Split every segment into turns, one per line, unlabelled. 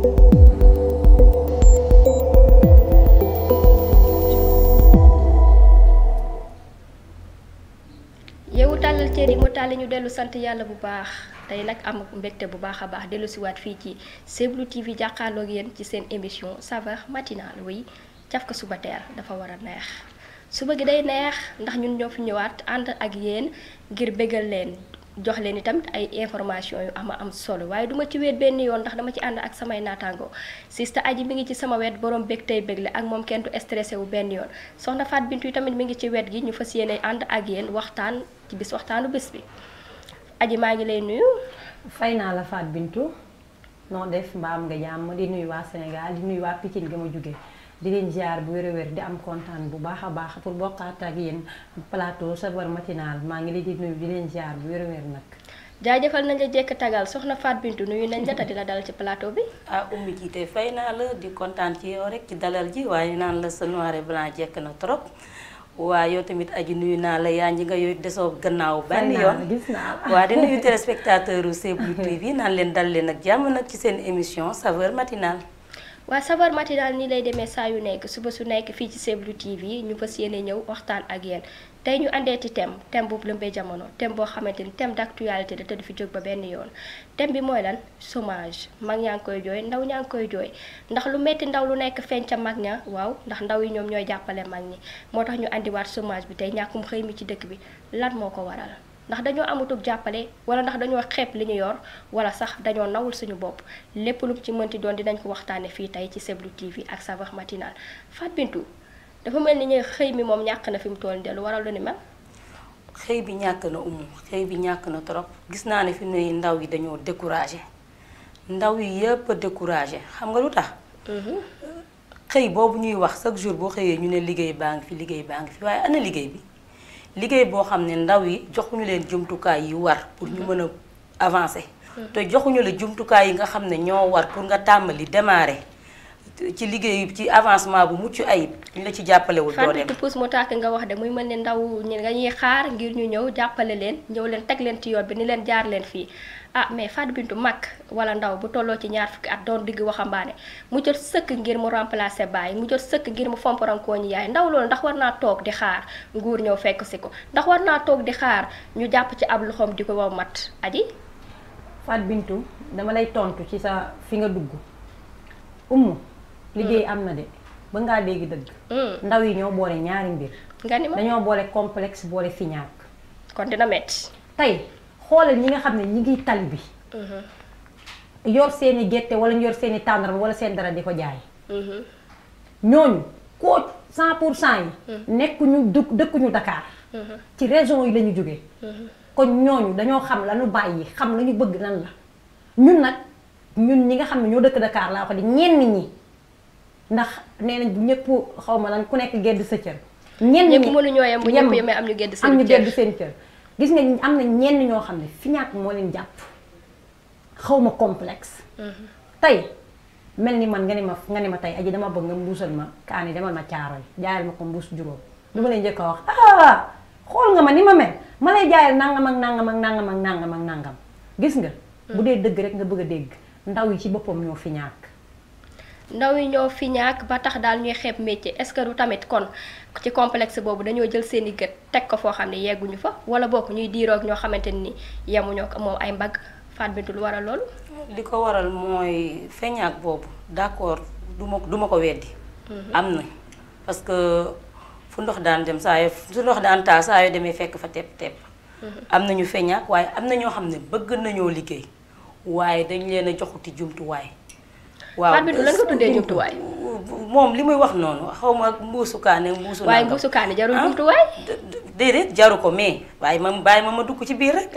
yow tàllal cër yi mu tàlli ñu dellu sant yàlla bu baax tey nag am mbégte bu baax a baax dellu siwaat fii ci Zeblo TV jàkkaarloog yéen ci seen émission saveur matinale oui caf ka suba teel dafa war a neex suba gi day neex ndax ñun ñoo fi ñëwaat ànd ak yéen ngir bégal leen jox leen itam ay information yu am solo waaye duma ci wéet benn yoon ndax dama ci ànd ak samay naataango sista aji mi ngi ci sama wet borom bég tey bégle ak moom kenn du stressé wu benn yoon soxna Faat Bintu yi tamit mi ngi ci wet gi ñu fas yéene ànd ak yéen waxtaan ci waxtaanu bés bi aji maa ngi lay nuyu.
fay naa la Faat Bintu noo def mbaam nga jàmm di nuyu waa Sénégal di nuyu waa Pikine ga ma jóge di leen ziar bu wér a wér di am kontaan bu baax a baax pour bokkaat ak yéen plateau saveur matinale maa ngi leen di nuyu di leen ziar bu wér a wér nag.
jaajëfal nañ la jekk tagal soxna Faat Bintu nuyu nañ la di la dalal ci plateau bi.
Oumy Kité fay naa la di kontaan ci yow rek ci dalal ji waaye naan la sa noir et blanc jekk na trop. waa yow tamit aji nuyu naa la yaa ngi nga yow desoo gannaaw benn yoon
gis naa
waa di nuyu téléspectateur u Zeblo TV naan leen dal leen ak jàmm nag ci seen émission saveur matinale.
waa saveur matinale nii lay demee saa yu nekk suba su nekk fii ci Zeblo TV ñu fas yéene ñëw waxtaan ak yéen tey ñu àndeeti thème boobu lëmbee jamono thème boo xamante ni thème d'actualité la te du fi jóg ba benn yoon thème bi mooy lan chômage mag ñaa ngi koy jooy ndaw ñaa ngi koy jooy ndax lu metti ndaw lu nekk feeñ ca mag ña waaw ndax ndaw yi ñoom ñooy jàppale mag ñi moo tax ñu àndiwaat chômage bi tey ñàkkum xëy mi ci dëkk bi lan moo ko waral ndax dañoo amutug jàppale wala ndax dañoo xeeb li ñu yor wala sax dañoo nawul suñu bopp lépp lu ci mënti doon dinañ ko waxtaane fii tey ci Zeblo TV ak saveur matinale Faat Bintu dafa mel ni ñuy xëy mi moom ñàkk na fi mu toll nii lu waral lu ni mel.
xëy bi ñàkk na xëy bi ñàkk na trop gis naa ne fi mu ne ndaw yi dañoo découragé ndaw yi yëpp a découragé xam nga lu tax. xëy boobu ñuy wax chaque jour boo xëyee ñu ne liggéey baa ngi fi waaye ana liggéey bi liggéey boo xam ne ndaw yi joxuñu leen jumtukaay yi war pour ñu mën a avancer. te joxuñu la jumtukaay yi nga xam ne ñoo war pour nga tàmbali démarrer. ci liggéey ci avancement bu mucc ayib ñu la ci jàppalewul doo dem.
Fatou pousse mu tàkk nga wax de muy mel ni ndaw ñi nga ñuy xaar ngir ñu ñëw jàppale leen ñëw leen teg leen ci yoon bi ni leen jaar leen fii mais Fatou Bintou mag wala ndaw bu tolloo ci ñaar fukki at doon digg waxambaane mu jot sëkk ngir mu remplacer baay mu jot sëkk ngir mu fomparankoo ñi yaay ndaw loolu ndax war naa toog di xaar nguur ñëw fekk si ko ndax war naa toog di xaar ñu jàpp ci ab loxoom di ko wow mat aji.
Fatou Bintou dama lay tontu ci sa fi nga dugg liggéey am na de ba ngaa dégg dëgg. ndaw yi ñoo boole ñaari mbir.
nga ni ma
dañoo boole complexe boole fiñaak.
kon dina metti
tey xoolal ñi nga xam ne ñi ngi tali bi. yor seeni gerte wala ñu yor seeni tàndarma wala seen dara di ko jaay. ñooñu koo 100% yi. nekkuñu dëkkuñu Dakar. ci région yi la ñu jógee. kon ñooñu dañoo xam la ñu bàyyi xam la ñu bëgg lan la ñun ñi nga xam ne ñoo dëkk Dakar laa ko di ñenn ñi. ndax nee nañ bu ñëpp xaw ma lan ku nekk gedd sa cër. ñenn ñi
ñëpp mënuñoo yem bu ñëpp yemee am ñu gedd seen cër
gis nga am na ñenn ñoo xam ne fiñaak moo leen jàpp xaw ma complexe. tey mel ni man nga ni ma tey aji dama bëgg nga mbuusal ma kaani demal ma caaroy jaayal ma ko mbuus juróom du ma leen njëkk a wax xool nga ma ni ma mel ma lay jaayal nangam ak nangam ak nangam ak nangam ak nangam gis nga. bu dee dëgg rek nga bëgg a dégg ndaw yi ci boppam ñoo fiñaak.
ndaw yi ñoo fi ñàkk ba tax daal ñuy xeeb métier est-ce que du tamit kon ci complexe boobu dañoo jël seen i gët teg ko foo xam ne yegguñu fa wala bokk ñuy diiroog ñoo xamante ni yemuñoo ko moom ay mbagg Fatou Bintou lu waral loolu.
li ko waral mooy feñaak boobu d'accord du ma ko weddi. am na parce que fu ndox daan dem su ndox daan taa saa yoo demee fekk fa tepp. am na ñu feñaak waaye am na ñoo xam ne bëgg nañoo liggéey waaye dañ leen a joxuti jumtuwaay. waaw
Fatou Bintou lan nga tuddee jumtuwaay.
moom li muy wax noonu xaw ma mbuusu kaane mbuusu.
waaye mbuusu kaane jarul jumtuwaay.
déedéet jaru ko mais waaye bàyyi ma dugg ci biir rek.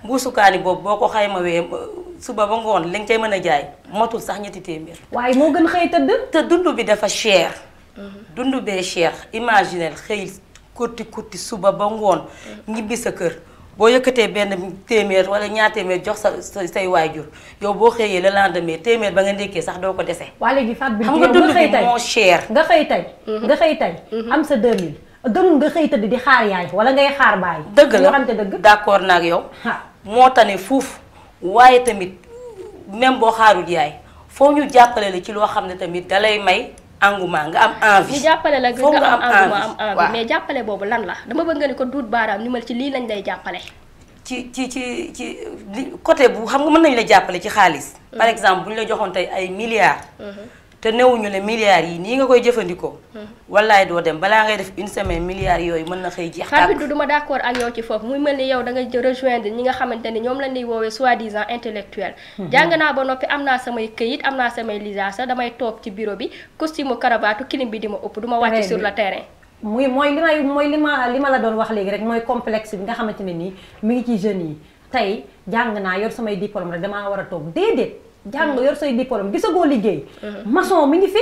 mbuusu kaane boobu boo ko xaymawee suba ba ngoon li nga cay mën a jaay motul sax ñetti téeméer.
waaye moo gën xëy tëdd.
te dund bi dafa cher. dund bee cher imaginel xëy kurti suba ba ngoon. ñibbi sa kër. boo yëkkatee benn téeméer wala ñaar téeméer jox say waajur yow boo xëyee le lendemain téeméer ba nga ndekkee sax doo ko dese.
waa léegi Fatou Bintou
xam nga dund bi moo cher.
nga xëy tey am sa 2000 gënul nga xëy tëdd di xaar yaay wala ngay xaar baay.
dëgg la d'accord naa ak yow. moo tax ne fuuf waaye tamit même boo xaarul yaay foo ñu jàppale la ci loo xam ne tamit dalay may engouement nga am envie.
ñu jàppale la
foo
nga am engouement am envie
waaw.
mais jàppale boobu lan la dama bëgg nga ni ko duut baaraam ni mal ci lii lañ lay jàppale.
ci côté bu xam nga mën nañu la jàppale ci xaalis. par exemple bu ñu la joxoon tey ay milliards. te newuñu ne milliards yi nii nga koy jëfandikoo. wallaay doo dem balaa ngay def une semaine milliards yooyu mën na xëy jeex.
Fatou Bintou duma d'accord ak yow ci foofu muy mel ni yow da nga rejoindre ñi nga xamante ni ñoom lañ lay woowee soi-disant intellectuel. jàng naa ba noppi am naa samay këyit am naa samay licence damay toog ci bureau bi costume cravate clim bi di ma ëpp du ma wàcc sur le terrain.
mooy li ma la doon wax léegi rek mooy complexe bi nga xamante ne nii mi ngi ci jeunes yi tey jàng naa yor samay diplôme rek damaa war a toog déedéet. jàng yor say diplôme gisagoo liggéey. maçon mi ngi fi.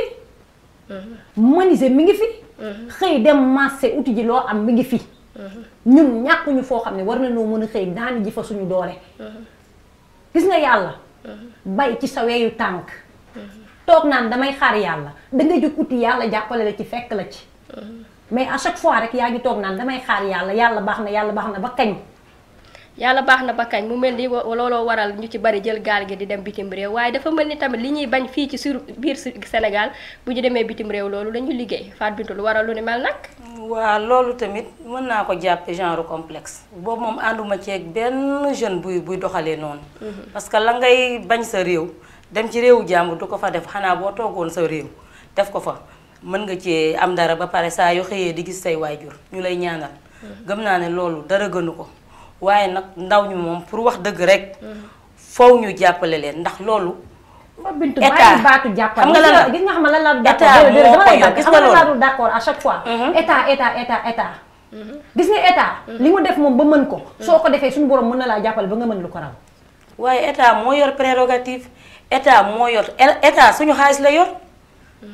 menuisier mi ngi fi. xëy dem marché uti ji loo am mi ngi fi. ñun ñàkkuñu foo xam ne war nañoo mën a xëy daani ji fa suñu doole. gis nga yàlla. bay ci sa weeyu tànk. toog naan damay xaar yàlla dangay jóg uti yàlla jàppale la ci fekk la ci. mais à chaque fois rek yaa ngi toog naan damay xaar yàlla baax na ba kañ.
yàlla baax na ba kañ mu mel ni looloo waral ñu ci bari jël gaal gi di dem bitim réew waaye dafa mel ni tamit li ñuy bañ fii ci biir Sénégal bu ñu demee bitim réew loolu dañu liggéey Fatou Bintou lu waral lu ni mel nag.
waaw loolu tamit mën naa ko jàppe genre complexe boobu moom ànduma ceeg benn jeune buy doxalee noonu. parce que la ngay bañ sa réew dem ci réewu jàmbur du ko fa def xanaa boo toogoon sa réew def ko fa mën nga ci am dara ba pare saa yoo xëyee di gis say waajur ñu lay ñaanal. gëm naa ne loolu dara gënu ko. waaye nag ndaw ñu moom pour wax dëgg rek faw ñu jàppale leen ndax loolu.
état baatu jàppale
xam nga lan la
gis nga xam lan laa
gis nga loolu
laa dul d'accord à chaque fois. état. gis nga état. li mu def moom ba mën ko. soo ko defee suñu borom mën na laa jàppale ba nga mën lu ko raw.
waaye état moo yor prérogative état moo yor état suñu xaalis la yor.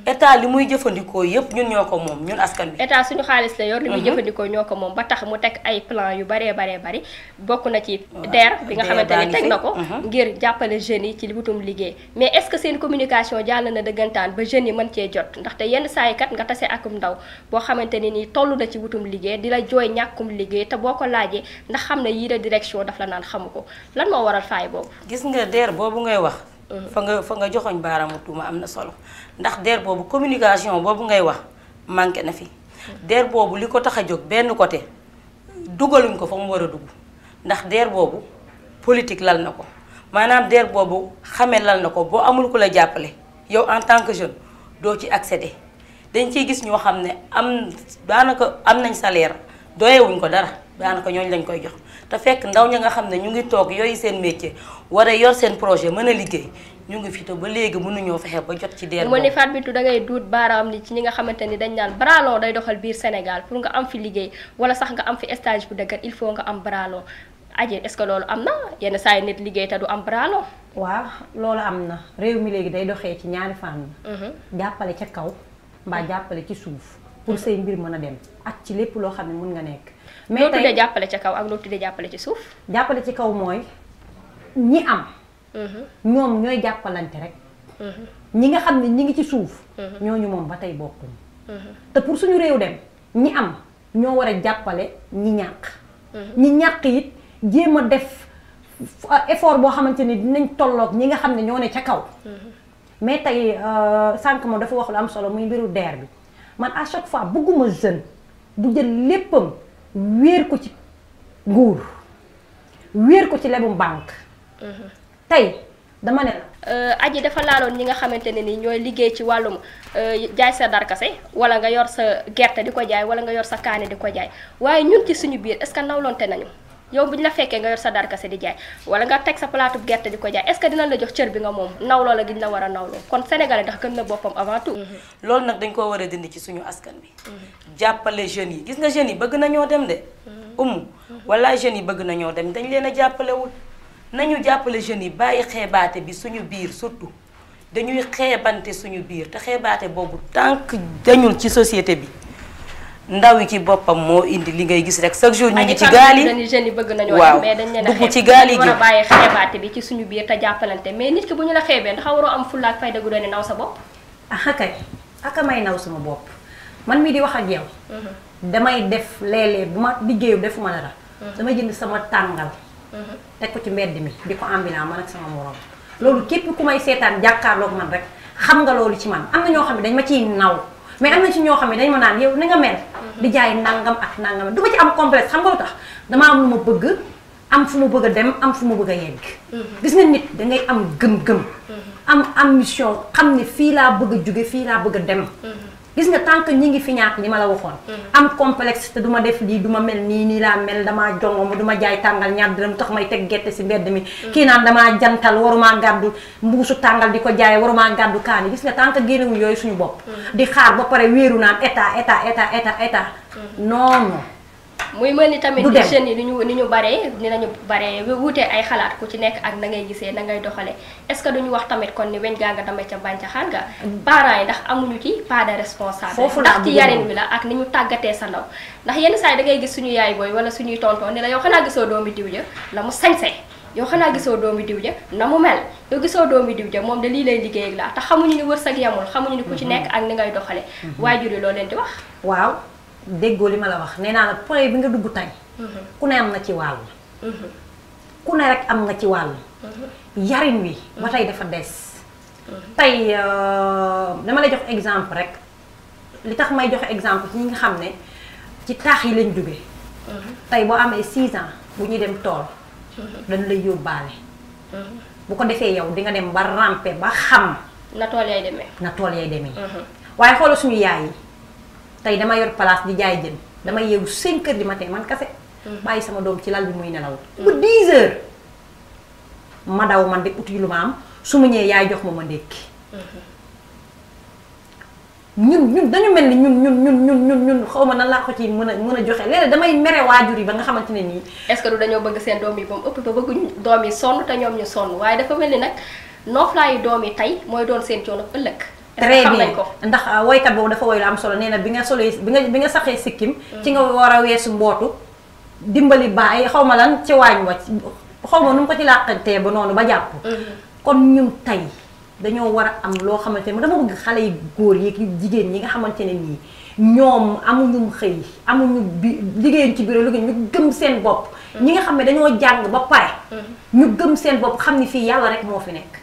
état li muy jëfandikoo yépp ñun ñoo ko moom ñun askan bi.
état suñu xaalis la yor li muy jëfandikoo ñoo ko moom ba tax mu teg ay plan yu bari bokk na ci DER bi nga xamante ni teg na ko ngir jàppale jeunes yi ci wutum liggéey mais est-ce que seen communication jàll na dëggantaan ba jeunes yi mën cee jot ndaxte yenn saa yi kat nga tase akum ndaw boo xamante ni nii toll na ci wutum liggéey di la jooy ñàkkum liggéey te boo ko laajee ndax xam ne yii de direction daf la naan xamu ko lan moo waral faay boobu.
gis nga DER boobu ngay wax. fa nga joxoñ baaraamu tuuma am na solo ndax DER boobu communication boobu ngay wax manqué na fi. DER boobu li ko tax a jóg benn côté dugaluñ ko fa mu war a dugg ndax DER boobu politique lal na ko maanaam DER boobu xame lal na ko boo amul ku la jàppale yow en tant que jeune doo ci accéder dañ ciy gis ñoo xam ne daanaka am nañ salaire doyewuñ ko dara daanaka ñooñu lañ koy jox te fekk ndaw ña nga xam ne ñu ngi toog yooyu seen métier war a yor seen projet mën a liggéey ñu ngi fi te ba léegi mënuñoo fexe ba jot ci DER boobu.
mu ni Fatou Bintou dangay duut baaraam ni ci ñi nga xamante ni dañ naan bras long day doxal biir Sénégal pour nga am fi liggéey wala sax nga am fi stage bu dëgër il faut nga am bras long aji est-ce que loolu am na yenn saa yi nit liggéey te du am bras long.
waaw loolu am na réew mi léegi day doxee ci ñaari fànn. jàppale ca kaw mbaa jàppale ci suuf pour say mbir mën a dem ak ci lépp loo xam ne mën nga nekk.
mais loo tuddee jàppale ca kaw ak loo tuddee jàppale ci suuf.
jàppale ci kaw mooy ñi am. ñoom ñooy jàppalante rek. ñi nga xam ne ñi ngi ci suuf. ñooñu moom ba tey bokkuñu. te pour suñu réew dem ñi am ñoo war a jàppale ñi ñàkk. ñi ñàkk it jéem a def effort boo xamante ni dinañ tolloog ñi nga xam ne ñoo ne ca kaw. mais tey sànq moom dafa wax lu am solo muy mbiru DER bi man à chaque fois bëgguma jeune bu jël léppam wéer ko ci nguur wéer ko ci lebum banque. tey dama ne la.
aji dafa laaloon ñi nga xamante ne ni ñooy liggéey ci wàllum jaay sa darkase wala nga yor sa gerte di ko jaay wala nga yor sa kaane di ko jaay waaye ñun ci suñu biir est-ce que nawlonte nañu yow bu ñu la fekkee nga yor sa darkase di jaay wala nga teg sa plateau gerte di ko jaay est-ce que dinañ la jox cër bi nga moom nawloo la giñ la war a nawloo kon sénégalais ndax gëm na boppam avant tout.
loolu nag dañ koo war a dindi ci suñu askan bi. jàppale jeunes yi gis nga jeunes yi bëgg nañoo dem de. wala jeunes yi bëgg nañoo dem dañ leen a jàppalewul nañu jàppale jeunes yi bàyyi xeebaate bi suñu biir surtout dañuy xeebante suñu biir te xeebaate boobu tant que dañul ci société bi ndaw yi ci boppam moo indi li ngay gis rek chaque jour ñu ngi ci gaal yi
jeunes yi bëgg nañoo
waaw
mais dañ leen
dugg ci gaal yi
war a bàyyi xeebaate bi ci suñu biir te jàppalante mais nit ki bu ñu la xeebee ndax waroo am fulla ak fayda gu doon naw sa bopp.
ah kay aka may naw sama bopp man mii di wax ak yow. damay def léeg-léeg bu ma liggéeyu defuma dara. damay jënd sama tàngal. teg ko ci mbedd mi di ko ambulant man ak sama morom loolu képp ku may seetaan jàkkaarloog man rek xam nga loolu ci man am na ñoo xam ne dañ ma ciy naw mais am na ci ñoo xam ne dañ ma naan yow na nga mel di jaay nangam ak nangam du ma ci am complexe xam nga lu tax dama am lu ma bëgg am fu ma bëgg a dem am fu ma bëgg a yegg gis nga nit dangay am gëm-gëm am ambition xam ne fii laa bëgg a jóge fii laa bëgg a dem gis nga tant que ñi ngi fi ñaak li ma la waxoon am complexe te du ma def lii du ma mel nii laa mel damaa jongo ma du ma jaay tàngal ñaar dërëm tax may teg gerte si mbedd mi kii naan damaa jantal warumaa gàddu mbuusu tàngal di ko jaay warumaa gàddu kaani gis nga tant que génnewuñ yooyu suñu bopp di xaar ba pare wéeru naan état non
muy mel ni tamit jeunes yi ni ñu baree dinañu baree wuute ay xalaat ku ci nekk ak na ngay gisee na ngay doxale est-ce que duñu wax tamit kon ni weñ gaa nga damay ca bàncaxaan nga parents yi ndax amuñu ci pas de responsable ndax ci yarin bi la ak ni ñu tàggatee sa ndaw ndax yenn saa yi da ngay gis suñu yaay booy wala suñuy tonton ni la yow xanaa gisoo doomi diw ja la mu sañse yow xanaa gisoo doomi diw ja na mu mel yow gisoo doomi diw ja moom de lii lay liggéey ak laa te xamuñu ni wërsëg yamul xamuñu ni ku ci nekk ak ni ngay doxale waajur yi loo leen di wax
waaw déggoo li ma la wax nee naa la point bi nga dugg tey ku ne am na ci wàll ku ne rek am nga ci wàll yarin wi ba tey dafa des tey dama lay jox exemple rek li tax may joxe exemple ci ñi nga xam ne ci taax yi lañ jóge tey boo amee 6 ans bu ñuy dem tool dañu lay yóbbaale bu ko defee yow di nga dem ba rampe ba xam
na tool yay demee
waaye xoolal suñu yaay yi tey dama yor place di jaay jën dama yeewu 5 heures du matin man kase bàyyi sama doom ci lal bi muy nelaw ba 10 heures ma daw man de uti lu ma am su ma ñëwee yaay jox ma ndékki ñun dañu mel ni ñun xaw ma nan laa ko ci mën a joxe léeg-léeg damay mere waajur yi ba nga xamante ne nii
est-ce que du dañoo bëgg seen doom yi ba mu ëpp ba bëgguñu doom yi sonn te ñoom ñu sonn waaye dafa mel ni nag nooflaayu doom yi tey mooy doon seen coono ëllëg
très bien ndax woykat boobu dafa woy lu am solo nee na bi nga solee bi nga saxee sikkim ci nga war a weesu mbootu dimbali baay xaw ma lan ci waañ wa xaw ma nu mu ko ci làqantee ba noonu ba jàpp kon ñun tey dañoo war a am loo xamante ne dama bëgg xale yu góor yi jigéen ñi nga xamante ne nii ñoom amuñu xëy amuñu liggéeyuñ ci bureau liggéey ñu gëm seen bopp ñi nga xam ne dañoo jàng ba pare ñu gëm seen bopp xam ni fii yàlla rek moo fi nekk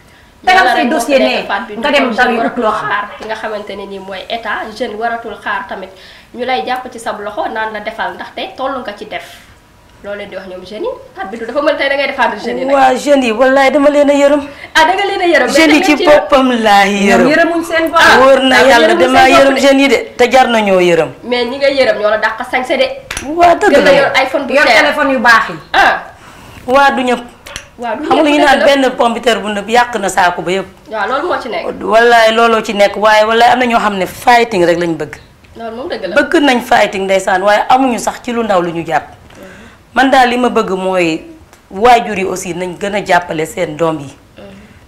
tegal say dossier ne nga dem daw yi ut loo xaar
ki nga xamante ne nii mooy état jeune waratul xaar tamit ñu lay jàpp ci sab loxo naan la defal ndaxte toll nga ci def loolu leen di wax ñoom jeunes yi at bi dafa mën tey da ngay défendre jeunes yi nag
waa jeunes yi wallaay dama leen a yërëm
da nga leen a yërëm
jeunes yi ci boppam laa yërëm
yërëmuñ seen bopp
wóor na yàlla damaa yërëm jeunes yi de te jar nañoo yërëm
mais ñi nga yërëm ñoo la dàq sañse de
waa dëgg la
yor iPhone bu
yor téléphone yu baax yi
waa du ñëpp
waaw
xam nga ñu naan benn pompiteer bu nëb yàq na saako ba yëpp
waaw loolu moo ci nekk
wallaay looloo ci nekk waaye wallaay am na ñoo xam ne fighting rek lañ bëgg
loolu moom dëgg la
bëgg nañ fighting ndeysaan waaye amuñu sax ci lu ndaw lu ñu jàpp man daal li ma bëgg mooy waajur yi aussi nañ gën a jàppale seen doom yi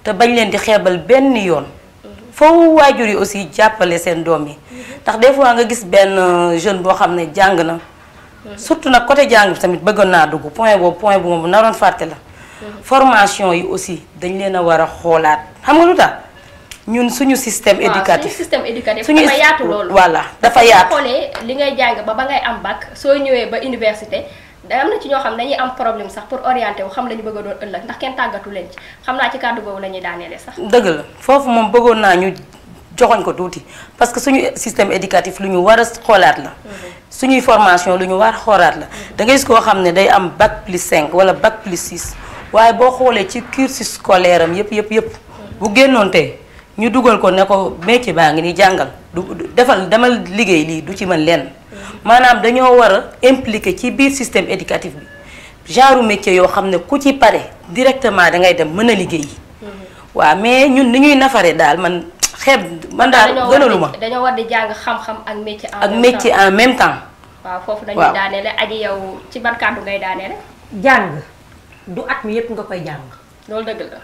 te bañ leen di xeebal benn yoon foofu waajur yi aussi jàppale seen doom yi ndax des fois nga gis benn jeune boo xam ne jàng na surtout nag côté jàng bi tamit bëggoon naa dugg point bu ma naroon fàtte la formation yi aussi dañ leen a war a xoolaat xam nga lu tax ñun suñu système éducatif
suñu dafa yaatu loolu
voilà dafa yaatu
xoolee li ngay jàng ba ngay am bac soo ñëwee ba université da am na ci ñoo xam ne dañuy am problème sax pour orienter wu xam la ñu bëgg a doon ëllëg ndax kenn tàggatu leen ci xam naa ci kàddu boobu la ñuy daaneele sax
dëgg la foofu moom bëggoon naa ñu joxoñ ko tuuti parce que suñu système éducatif lu ñu war a xoolaat la suñuy formation lu ñu war a xoolaat la da ngay gis koo xam ne day am bac plus 5 wala bac plus 6 waaye boo xoolee ci cursus scolaire am yëpp bu génnoon tey ñu dugal ko ne ko métier baa ngi ni jàngal du defal demal liggéey lii du ci mën lenn maanaam dañoo war a impliquer ci biir système éducatif bi genre métier yoo xam ne ku ci pare directement da ngay dem mën a liggéey waaw mais ñun ni ñuy nafare daal man daal gënaluma
dañoo war di jàng xam-xam ak
métier en même temps
waaw foofu dañuy daaneele aji yow ci ban kàddu ngay daaneele
jàng du at mi yëpp nga koy jàng
loolu dëgg la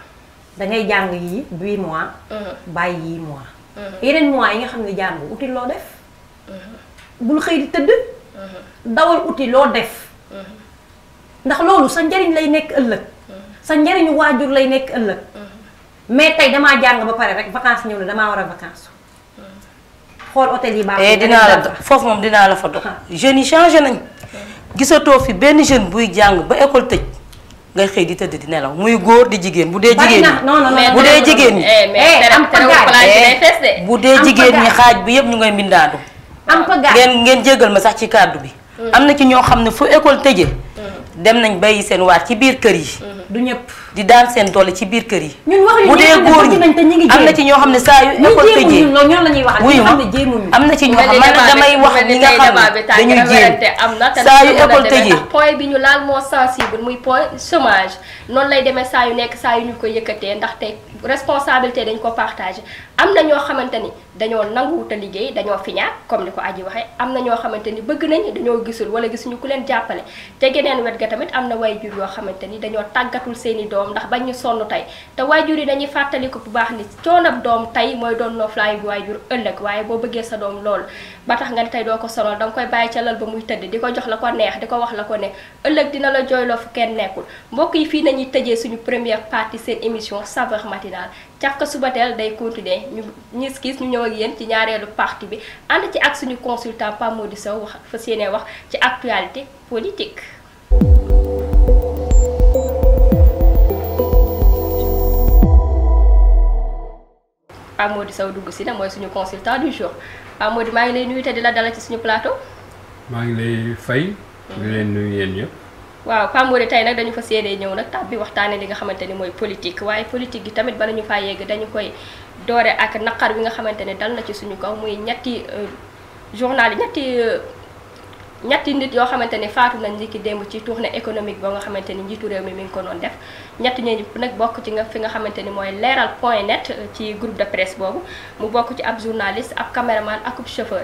da ngay jàng yii 8 mois bàyyi yii mois yeneen mois yi nga xam ne jàng uti loo def bul xëy di tëdd dawal uti loo def ndax loolu sa njariñ lay nekk ëllëg sa njariñu waajur lay nekk ëllëg mais tey damaa jàng ba pare rek vacances ñëw na damaa war a vacances xool hôtel yi baax
dinaa la foofu moom dinaa la fa dox jeunes yi changé nañ gisatoo fi benn jeune buy jàng ba école tëj ngay xëy di tëdd di nelaw muy góor di jigéen bu dee jigéen ñi bu dee jigéen ñi bu dee jigéen ñi xaaj bi yëpp ñu ngay mbindaandu ngeen jéggal ma sax ci kàddu bi am na ci ñoo xam ne fu école tëjee dem nañ bàyyi seen waat ci biir kër yi
du ñëpp
di daan seen doole ci biir kër yi
bu
dee góor ñi am na ci ñoo xam ne saa yu école tëjee wuyu ma am na ci ñoo xam man damay wax ñi nga xam ne dañuy jéem saa yu école tëjee
point bi ñu laal moo sensible muy point chômage noonu lay demee saa yu nekk saa yu ñu ko yëkkatee ndaxte responsabilité dañ ko partagé am na ñoo xamante ni dañoo nanguwut a liggéey dañoo fiñaat comme ni ko aji waxee am na ñoo xamante ni bëgg nañ dañoo gisul wala gisuñu ku leen jàppale te geneen wet ga tamit am na waajur yoo xamante ni dañoo tàggatul seeni doom ndax bañ ñu sonn tey te waajur yi dañuy fàttali ko bu baax ni coonab doom tey mooy doon noflaayu bu waajur ëllëg waaye boo bëggee sa doom loolu ba tax nga ne tey doo ko sonal danga koy bàyyi ca lal ba muy tëdd di ko jox la ko neex di ko wax la ko ne ëllëg dina la jooyloo fu kenn nekkul mbokk yi fii nañuy tëjee suñu première partie seen émission saveur matinale cafka subateel day continuer ñu gis ñu ñëw ak yéen ci ñaareelu partie bi ànd ci ak suñu consultant Pape Mody Sow wax fas yéene wax ci actualité politique. Pape Mody Sow dugg si na mooy suñu consultant du jour Pape Mody maa ngi lay nuyu te di la dalal ci suñu plateau.
maa ngi lay fay. di leen nuyu yéen ñëpp.
waaw Pape Mody tey nag dañu fas yéene ñëw nag tàbbi waxtaane li nga xamante ni mooy politique waaye politique gi tamit bala ñu faa yegg dañu koy doore ak naqar bi nga xamante ne dal na ci suñu kaw muy ñetti journal ñetti nit yoo xamante ne faatu nañ ndiki démb ci tournée économique ba nga xamante ni njiitu réew mi ngi ko doon def ñetti ñi nag bokk ci nga fi nga xamante ni mooy leeral.net ci groupe de presse boobu mu bokk ci ab journaliste ab caméraman ak ab chauffeur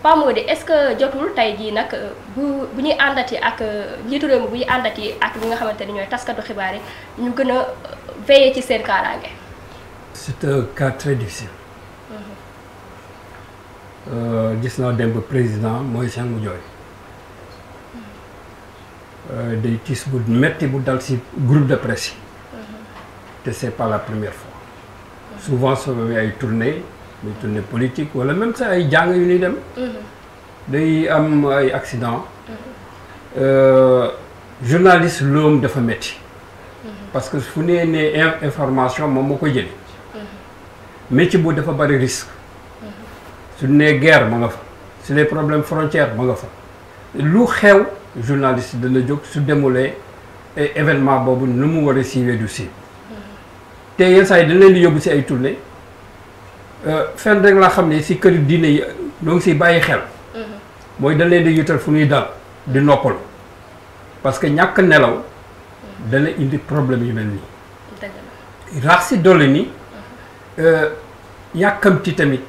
Pape Mody est-ce que jotul tey jii nag bu ñuy àndati ak njiitu réew mi bu ñuy àndati ak ñi nga xamante ni ñooy taskatu xibaar yi ñu gën a veiller ci seen kaaraange.
C'est un cas très difficile. gis naa démb président mooy seen mu jooy day tiis bu metti bu dal ci groupe de presse yi. te c'est pas la première fois. souvent soo ay tournée. muy tournée politique wala même sa ay jàng yu ñuy dem. day am ay accident. journaliste loom dafa metti parce que fu nee ne information moom moo koy jëlee. métier boobu dafa bari risque. su nee guerre ma nga fa su les problèmes frontières ma nga fa lu xew journaliste dana jóg su demulee événement boobu nu mu war a siiwee du siiw. te yenn saa yi dañ leen di yóbbu ci ay tournée. fenn rek laa xam ne si kër diine yi ñoo ngi siy bàyyi xel. mooy dañ leen di yutal fu ñuy dal di noppalu parce que ñàkk nelaw dana indi problème yu mel nii. raax si dolli ni yàkkamti tamit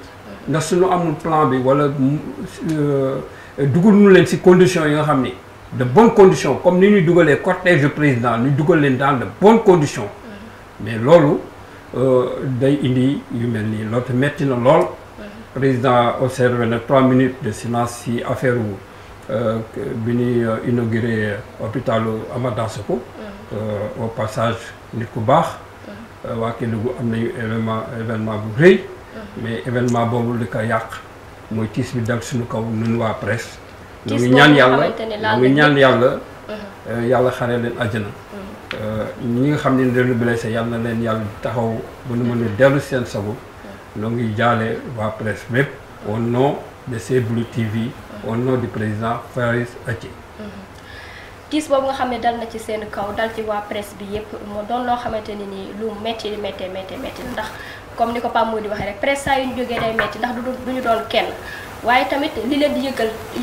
ndax suñu amul plan bi wala dugal nu leen si conditions yi nga xam ni de bonnes conditions comme ni ñuy dugalee cortège président ñu dugal leen dans de bonnes conditions. mais loolu. day indi yu mel nii loolu te metti na lool. président observé na 3 minutes de silence ci affaire bi ñuy inauguré hôpitalu Amath Dansokho. au passage nit ku baax. waa Kédougou am nañu événement bu rëy. mais événement boobu li ko yàq mooy tiis bi dal suñu kaw nun waa presse. ñu ngi ñaan yàlla ñu ngi ñaan yàlla. yàlla xare leen àjjana. ñi nga xam ne dañu blessé yàlla na leen yàlla taxaw ba nu mën a dellu seen sago ñoo ngi jaale waa presse bépp au nom de Saint-Bleu TV au nom du président Faris Athie.
tiis boobu nga xam ne dal na ci seen kaw dal ci waa presse bi yépp moo doon loo xamante ne ni lu métti ndax comme ni ko Pape Mody waxee rek presse saa yu ñu jógee day métti ndax du ñu doon kenn waaye tamit li leen di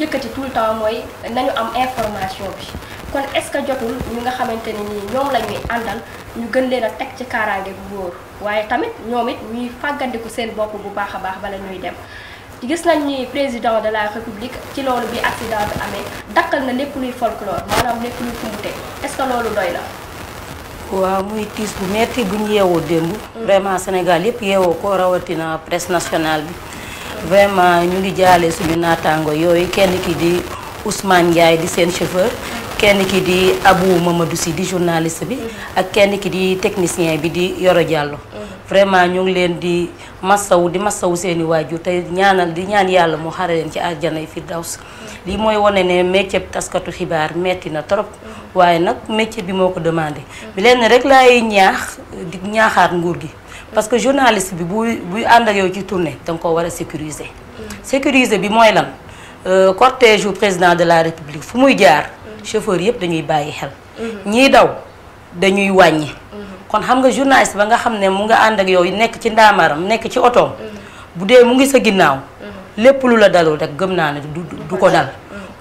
yëkkati tout le temps mooy nañu am information bi. kon est-ce que jotul ñi nga xamante ne nii ñoom la ñuy àndal ñu gën leen a teg ci kaaraange bu wóor waaye tamit ñoom it ñuy fàggandiku seen bopp bu baax a baax bala ñuy dem gis nañ ni président de la république ci loolu bi accident bi amee dakkal na lépp luy folklore maanaam lépp luy kumbute est-ce que loolu doy na.
waaw muy tiis bu metti bu ñu yeewoo démb. vraiment Sénégal yëpp yeewoo ko rawatina presse nationale bi. vraiment ñu ngi jaale suñu naataango yooyu kenn ki di Ousmane Ndiaye di seen chauffeur. kenn ki di Abou Mamadou Sy di journaliste bi ak kenn ki di technicien bi di Yoro Diallo vraiment ñu ngi leen di massawu seeni waajur te ñaanal di ñaan yàlla mu xare leen ci àjjanay firdaws lii mooy wane ne métier taskatu xibaar metti na trop waaye nag métier bi moo ko demandé bi leen rek laay ñaax di ñaaxaat nguur gi parce que journaliste bi buy ànd ak yow ci tournée danga ko war a sécuriser sécuriser bi mooy lan cortège u président de la république fu muy jaar chauffeur yëpp dañuy bàyyi xel ñiy daw dañuy wàññi kon xam nga journaliste ba nga xam ne mu nga ànd ak yow nekk ci ndaamaram nekk ci otoom bu dee mu ngi sa ginnaaw lépp lu la dalul rek gëm naa ne du ko dal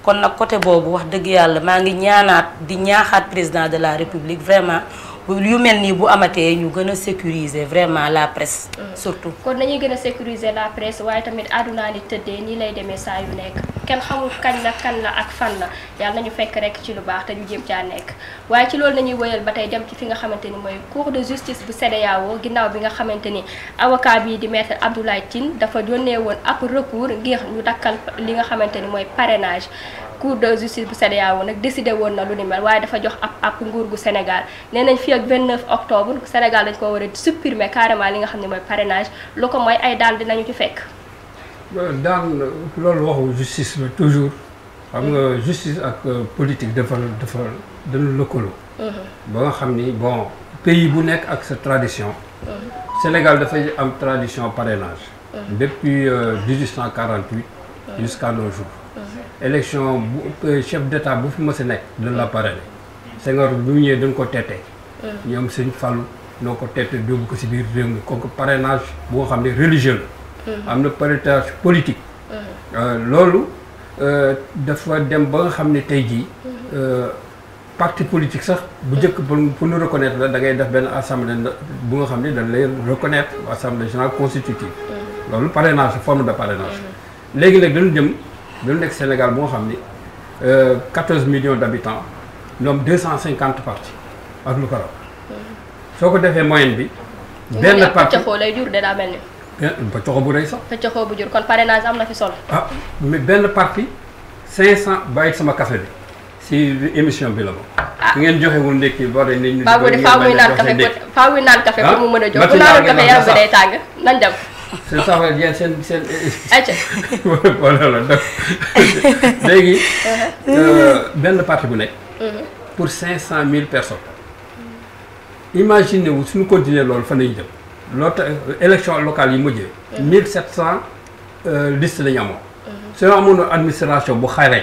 kon nag côté boobu wax dëgg yàlla maa ngi ñaaxaat président de la république vraiment yu mel nii bu amatee ñu gën a sécuriser vraiment la presse surtout
kon nañuy gën a sécuriser la presse waaye tamit àddunaa ni tëddee nii lay demee saa yu nekk kenn xamul kañ la kan la ak fan la yàlla nañu fekk rek ci lu baax te ñu jéem caa nekk waaye ci loolu nañuy wëyal ba tey dem ci fi nga xamante ni mooy cour de justice bu CEDEAO ginnaaw bi nga xamante ni avocat bii di maître Abdoulaye Tine dafa yónnee woon ab recours ngir ñu dakkal li nga xamante ni mooy parrainage cour de justice bu CEDEAO nag décidé woon na lu ni mel waaye dafa jox ab nguur gu Sénégal nee nañ fii ak 29 octobre Sénégal dañ ko war a supprimer carrément li nga xam ne mooy parrainage lu ko mooy ay daan dinañu ci fekk.
daan loolu waxu justice la toujours xam nga justice ak politique dafa dañu lëkkaloo. ba nga xam ni bon pays bu nekk ak sa tradition. Sénégal dafay am tradition parrainage. depuis 1848 jusqu'à nos jours. élection bu chef d'état bu fi mës a nekk dañ la parrainé Senghor bu ñëwee dañ ko tete ñoom Sëñ Fallu noo ko tete dóobu ko si biir réew mi kooku parrainage bu nga xam ne religieux la am na parrainage politique loolu dafa dem ba nga xam ne tey jii parti politique sax bu njëkk pour ñu reconnaître la da ngay def benn assemblée bu nga xam ne dañ lay reconnaître assemblée générale constitutive loolu parrainage forme de parrainage léegi nag dañu nekk Sénégal bu nga xam ni 14 millions d'habitants ñoom 250 partis ak lu ko raw soo ko defee moyenne bi. benn parti
pëccaxoo lay jur de daa mel ni.
pëccaxoo bu rëy sax.
pëccaxoo bu jur kon parrainage am na fi solo.
ah mais benn parti 500 bàyyi sama café bi si émission bi la moom. ah ngeen joxewul ndekki bari nit ñi.
faaw muy naan café pour mu mën a jóg bu naanul café yaram bi day tàng nañ dem.
seen saxal yéen seen.
ayca.
voilà la donc léegi benn parti bu nekk. pour 500 000 personnes. imaginez wu suñu continuer loolu fan lañu jëm. loolu tax élection locale yi mujjee. 1700 listes lañu amoon. suñu amoon administration bu xarañ.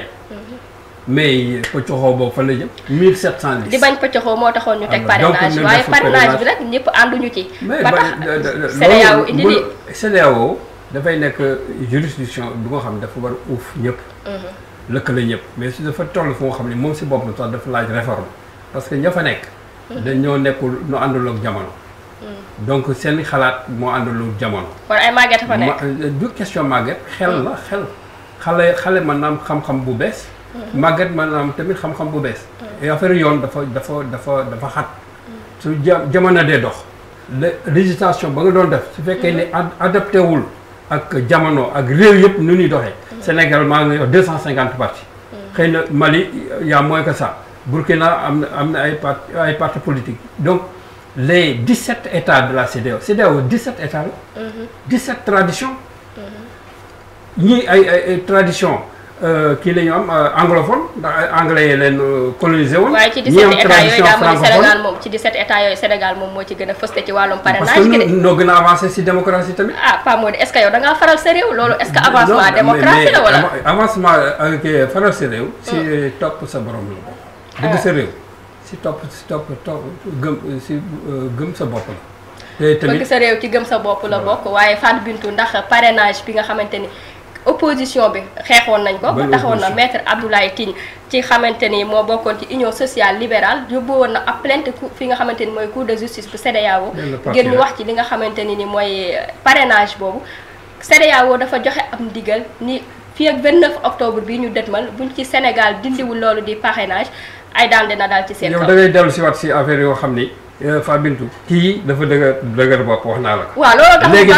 mais pëccoxoo boobu fan la jëm 1700 listes.
di bañ pëccoxoo moo taxoon ñu teg parrainage waaye parrainage bi nag ñëpp ànduñu ci. ba tax CEDEAO indi lii
CEDEAO dafay nekk juridiction bu nga xam ne dafa war a uuf ñëpp. lëkkale ñëpp mais su dafa toll fu nga xam ne moom si boppam sax dafa laaj réforme parce que ña fa nekk. dañoo nekkul nu àndaloo ak jamono. donc seen xalaat moo àndaloo ak jamono.
kon ay màgget fa nekk.
du question màgget xel la xale mën na am xam-xam bu bees. màgget mën na am tamit xam-xam bu bees. et affaire yoon dafa xat. su jamono dee dox. législation ba nga doon def su fekkee ne adapté wul ak jamono ak réew yëpp nu ñuy doxee. Sénégal maa ngi wax 250 partis. xëy na Mali y a moins que ça. Burkina am na ay partis politiques donc les 17 états de la CEDEAO 17 états la. 17 traditions. ñii ay tradition kii la ñu am anglophone ndax anglais yi leen colonisé woon.
waaye ci 17 états yooyu daa mel ni Sénégal moom ci 17 états yooyu Sénégal moom moo ci gën a fëste ci wàllum parrainage.
parce que noo gën a avancé si démocratie tamit.
ah Pa Modou est-ce que yow da ngaa faral sa réew loolu est-ce que avancement démocratie la wala.
avancement ak faral sa réew. si topp sa borom la. dëgg sa réew si topp gëm sa bopp la. te tamit
bëgg sa réew ci gëm sa bopp la bokk waaye Fatou Bintou ndax parrainage bi nga xamante ni. opposition bi xeexoon nañ ko ba taxoon na maître Abdoulaye Tine ci xamante ni moo bokkoon ci union sociale libérale yóbbu woon na ab plainte fi nga xamante ni mooy cour de justice bu CEDEAO ngir ñu wax ci li nga xamante ni mooy parrainage boobu CEDEAO dafa joxe am ndigal ni fii ak 29 octobre bi ñu dëtmal buñ ci Sénégal dindiwul loolu di parrainage ay daan dina daal ci seen kaw.
yow da ngay dellu si waat si affaire yoo xam ni Fabintou kii dafa dëgër bopp wax naa la ko.
waaw loolu tax
léegi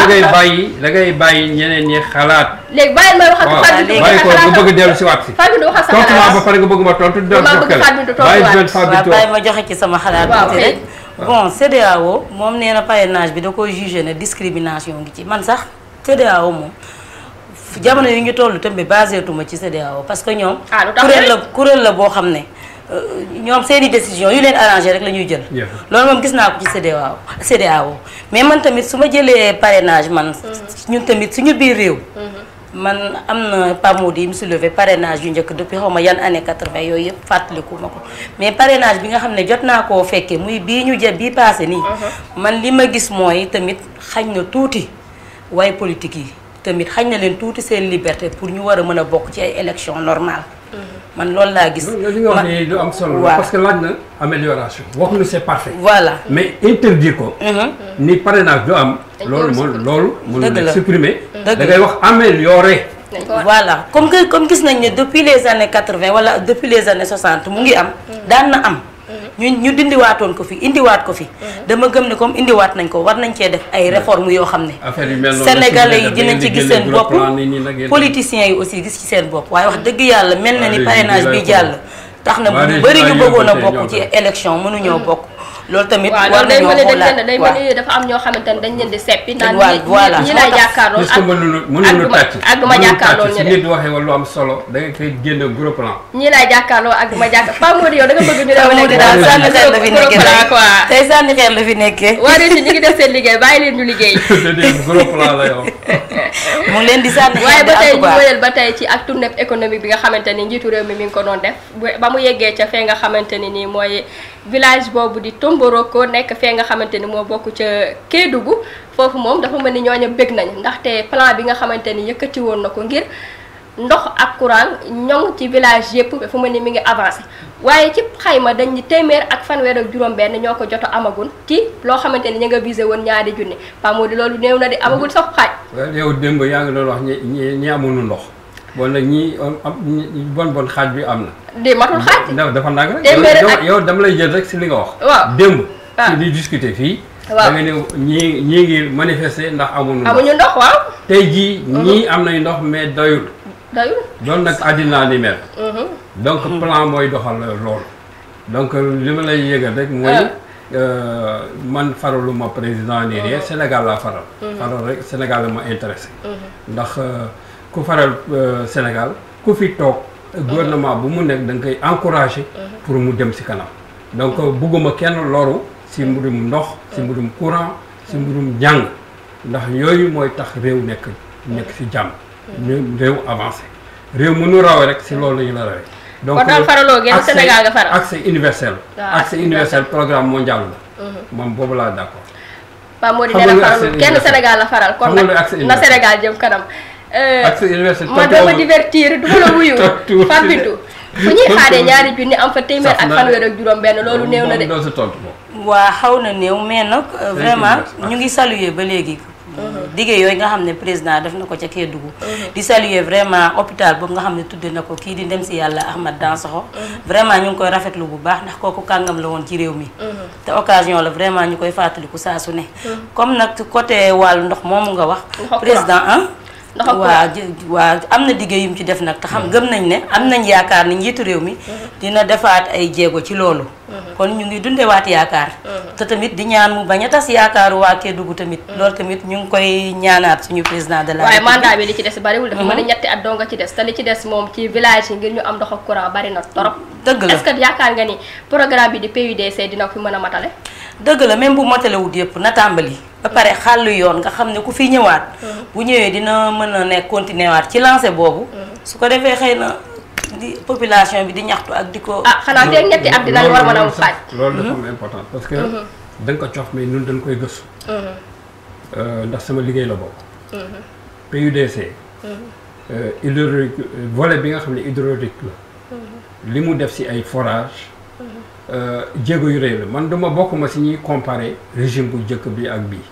da ngay bàyyi ñeneen ñi xalaat.
léegi bàyyil may wax ak Fabintou
bàyyi ko nga bëgg dellu si waat si.
Fabintou waxal sa
tontu
xalaat
ba pare nga bëgg ma tontu.
bàyyi ma joxe ci sama xalaat tuuti rek. bon CEDEAO moom nee na parrainage bi da koy jugé ne discrimination ngi ci man sax CEDEAO moom jamono yi ñu toll tamit basé tuma ci CEDEAO parce que ñoom. kuréel la boo xam ne ñoom seeni décision yu leen arrangé rek la ñuy jël. loolu moom gis naa ko ci CEDEAO mais man tamit su ma jëlee parrainage man ñun tamit suñu biir réew. man am na PAMOD yi mu soulevé parrainage yu njëkk depuis xaw ma yan année 80 yooyu yëpp fàttaliku ma ko mais parrainage bi nga xam ne jot naa koo fekkee muy bii ñu jëm bii passé nii. man li ma gis mooy tamit xañ na tuuti waaye politique yi tamit xañ na leen tuuti seen liberté pour ñu war a mën a bokk ci ay élections normales. man loolu laa gis.
li nga wax ni lu am solo la parce que laaj na amélioration. waxuñu c'est parfait.
voilà
mais interdire ko. ni parrainage du am. loolu mën na supprimer. da ngay wax améliorer.
voilà comme gis nañ ne depuis les années 80 wala depuis les années 60 mu ngi am. daan na am. ñu dindiwaatoon ko fi indiwaat ko fi. dama gëm ne comme indiwaat nañ ko war nañ cee def ay réformes yoo xam ne. sénégalais yi dinañ ci gis seen bopp politiciens yi aussi gis ci seen bopp waaye wax dëgg yàlla mel na ni parrainage bi jàll. tax na bu bëri ñu bëggoon a bokk ci élection mënuñoo bokk. loolu tamit war nañoo xoolaat
day mel ni dafa am ñoo xamante ne dañ leen di seppi. naan
voilà
ñi lay jàkkaarloo ak duma jàkkaarloo
ñu nit waxee wala lu am solo da nga koy génne gros plan.
ñi lay jàkkaarloo ak duma jàkkaarloo PAMOD yow da nga bëgg ñu
dem daal sànni xeer la fi nekkee quoi tey sànni xeer la fi nekkee.
waa réew ñu ngi def seen liggéey bàyyi leen ñu liggéey.
gros plan la yow.
mu ngi leen di sànni xeer
waaye ba tey ñu wëyal ba tey ci ak tournée économique bi nga xamante ni njiitu réew mi ngi ko doon def ba mu yeggee ca fee nga xamante ni nii mooy village boobu di Tomboroko nekk fee nga xamante ni moo bokk ca Kédougou foofu moom dafa mel ni ñooñu bëgg nañ ndaxte plan bi nga xamante ni yëkkati woon na ko ngir ndox ak courant ñoŋ ci village yëpp dafa mel ni mi ngi avancé waaye ci xayma dañ ni téeméer ak fanweer ak juróom-benn ñoo ko jot a amagul ci loo xamante ni ñu nga visé woon ñaari junni PAMOD loolu néew na di amagul sax xaaj.
waaw yow démb yaa ngi doon wax ñi amuñu ndox bon nag ñi bon xaaj bi am na.
di matul xaaj.
dafa nag rek yow dama lay jël rek si li nga wax.
waaw
démb. ci di discuter fii.
waaw
da nga ne ñii ngi manifester ndax amuñu
ndox waaw.
tey jii ñii am nañ ndox mais doyul. doon nag àddina ni mel. donc plan mooy doxal loolu. donc li ma lay yëgal rek mooy. man faraluma président nii rien Sénégal laa faral. faral rek Sénégal la ma intéressé. ndax ku faral Sénégal ku fi toog. gouvernement bu mu nekk da nga koy encourager. pour mu dem ci kanam. donc bugguma kenn loru ci mbirum ndox ci mbirum courant ci mbirum njàng ndax yooyu mooy tax réew nekk ci jàmm. réew avancé réew mënu rawe rek ci loolu la ñu la rawee. donc
kon daal faraloo génn Sénégal nga faral
accès universel. accès universel programme mondial la. moom boobu laa d'accord.
PAMOD nee na faraloo kenn Sénégal la faral kon nag na Sénégal jëm kanam.
accès universel
ma dama divertir du ma la wuyu. Fabintou fu ñuy xaaree ñaari junni am fa téeméer ak fanweer ak juróom-benn loolu néew na de.
waa xaw na néew mais nag vraiment ñu ngi saluer ba léegi. liggéey yooyu nga xam ne président def na ko ca Kédougou. di saluer vraiment hôpital boobu nga xam ne tudde na ko kii di ndem si yàlla Ahmad Dansokho. vraiment ñu ngi koy rafetlu bu baax ndax kooku kàngam la woon ci réew mi. te occasion la vraiment ñu koy fàttaliku saa su ne. comme nag côté wàllu ndox moomu nga wax. président waa am na liggéey yu mu ci def nag te xam gëm nañ ne am nañ yaakaar ni njiitu réew mi dina defaat ay jéego ci loolu. kon ñu ngi dundewaat yaakaar. te tamit di ñaan mu bañ a tas yaakaaru waa Kédougou tamit. loolu tamit ñu ngi koy ñaanaat suñu président de la
waaye mandat bi li ci des bariwul dafa mën a ñetti at doo nga ci des te li ci des moom ci village yi ngir ñu am ndox ak courant bari na torop.
dëgg la
est-ce que yaakaar nga ni programme bi di PUDC dina ko fi mën a matale.
dëgg la même bu matalewut yëpp na tàmbali. ba pare xàll yoon nga xam ne ku fi ñëwaat. bu ñëwee dina mën a nekk continuer waat ci lancé boobu. su ko defee xëy na di population bi di ñaxtu ak di ko.
xanaa tey ñetti at dinañ war mën a am xaaj.
loolu dafa am important parce que. da nga ko cof mais ñun dañ koy gëstu. ndax sama liggéey la bokk. PUDC. hydraulique volet bi nga xam ne hydraulique la. li mu def ci ay forage jéego yu rëy la man duma bokkuma ci ñuy comparer régime bu njëkk bi ak bii.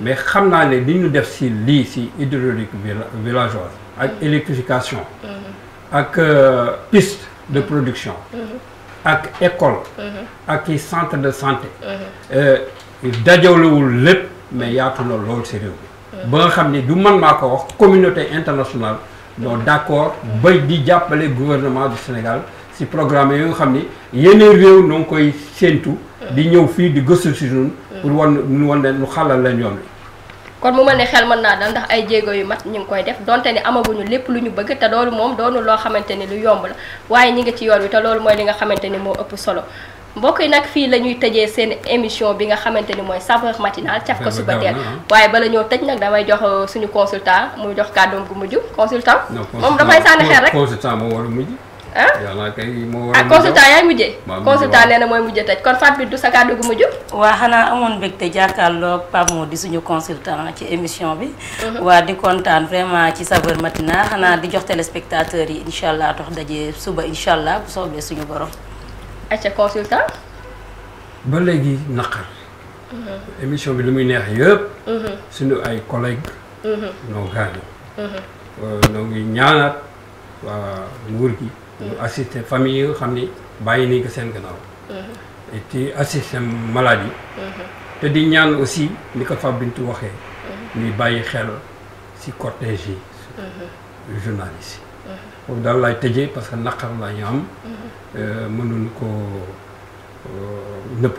mais xam naa ne li ñu def ci lii ci hydraulique villageoise ak électrification. ak piste de production. ak école ak i centre de santé dajalewul lépp mais yaatu na lool si réew mi ba nga xam ni du man maa ko wax communauté internationale donc d'accord bay di jàppale gouvernement du Sénégal si programme yi nga xam ni yeneen réew noo ngi koy séentu di ñëw fii di gëstu si ñun pour wan leen lu xalal leen yoon wi.
kon mu mel ne xel mën naa dal ndax ay jéego yu mat ñu ngi koy def donte ni amaguñu lépp lu ñu bëgg te loolu moom doonu loo xamante ni lu yomb la waaye ñi ngi ci yoon wi te loolu mooy li nga xamante ni moo ëpp solo mbokk yi nag fii la ñuy tëjee seen émission bi nga xamante ni mooy saveur matinale caf ko suba teel waaye bala ñoo tëj nag damay jox suñu consultant muy jox kàddoom gu mujj consultant moom dafay sànni xel rek
consultant moo war a mujj yàlla kay moo war a
consultant yaay mujjee consultant nee na mooy mujjee tëj kon Fatou Bintou sa kàddu gu mujj
waa xanaa amoon mbégte jàkkaarloog Pape Mo di suñu consultant ci émission bi waa di kontaan vraiment ci saveur matinale xanaa di jox téléspectateurs yi incha allah tax daje suba incha allah bu soobee suñu borom
acca consultant
ba léegi naqar émission bi lu muy neex yëpp suñu ay collègues noo gaañu noo ngi ñaanaat waa nguur gi ñu assister famille yi nga xam ni bàyyi nañ ko seen gannaaw et ci assister malade yi te di ñaan aussi ni ko Fatou Bintou waxee ñuy bàyyi xel si cortège yi journalistes yi foofu daal laay tëjee parce que naqar la ñu am mënuñu ko nëpp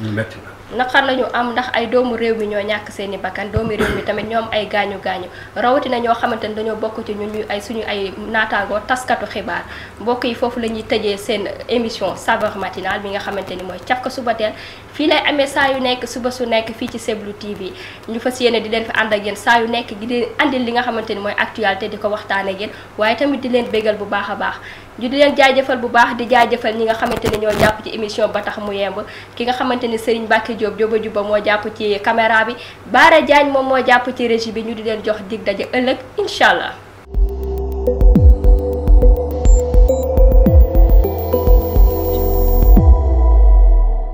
ñu metti na
naqar la ñu am ndax ay doomu réew mi ñoo ñàkk seeni bakkan doomu réew mi tamit ñoom ay gaañu gaañu rawatina ñoo xamante ni dañoo bokk ci ñun ñu ay suñu ay naataangoo taskatu xibaar mbokk yi foofu la ñuy tëjee seen émission saveur matinale bi nga xamante ni mooy caf ko suba teel fii lay amee saa yu nekk suba su nekk fii ci Seblu TV ñu fas yéene di leen fi ànd ak yéen saa yu nekk di leen andil li nga xamante ni mooy actualité di ko waxtaane ak yéen waaye tamit di leen bégal bu baax a baax ñu di leen jaajëfal bu baax di jaajëfal ñi nga xamante ni ñoo jàpp ci émission ba tax mu yemb ki nga xamante ni Serigne Mbacke Diop Jóoba Juba moo jàpp ci caméra bi Baara Diagne moom moo jàpp ci régie bi ñu di leen jox dig daje ëllëg incha allah